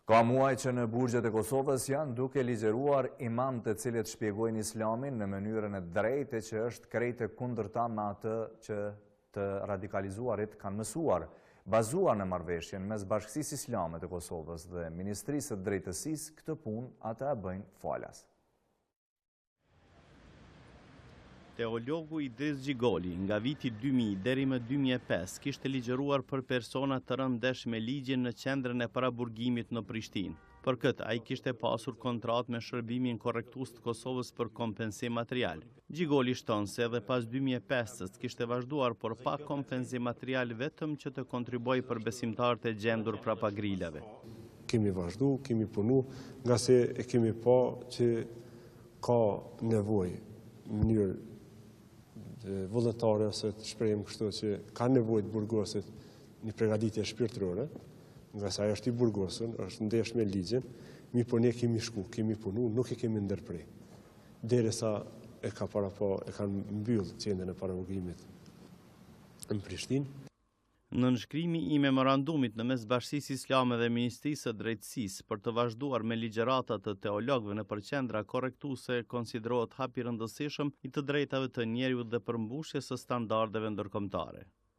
Ka muaj që në burgjet e Kosovës janë duke ligjëruar imam të cilët shpjegojnë islamin në mënyrën e drejtë që është krejtë kundërta me atë që të radikalizuarit kanë mësuar, bazuar në marrëveshjen mes Bashkisë Islame të Kosovës dhe Ministrisë së Drejtësisë. Këtë punë ata e bëjnë falas. Teologu Idris Gjigoli, nga viti 2000 deri më 2005, kishte ligjëruar për persona të rënë ndesh me ligjin në qendrën e paraburgimit në Prishtinë. Për këtë, ai kishte pasur kontratë me shërbimin korrektues të Kosovës për kompensim material. Gjigoli shton se edhe pas 2005 kishte vazhduar, por pa kompensim material, vetëm që të kontribuoj për besimtarët e gjendur prapa grilave. Kemi vazhdu, kemi punu, nga se e kemi pa që ka nevojë në mënyrë vullnetare, ose të shprehim kështu që ka nevojë të burgosit një përgatitje shpirtërore, nga sa është i burgosur, është ndesh me ligjin, po ne kemi shku, kemi punu, nuk e kemi ndërprej. Derisa e kanë mbyllë qendrën e paraburgimit në Prishtinë. Në nënshkrimi i memorandumit në mes Bashkisë Islame dhe Ministrisë së Drejtësisë për të vazhduar me ligjëratat të teologëve në përqendra korrektuese konsiderohet hap i rëndësishëm i të drejtave të njerëzit dhe përmbushjes së standardeve ndërkombëtare.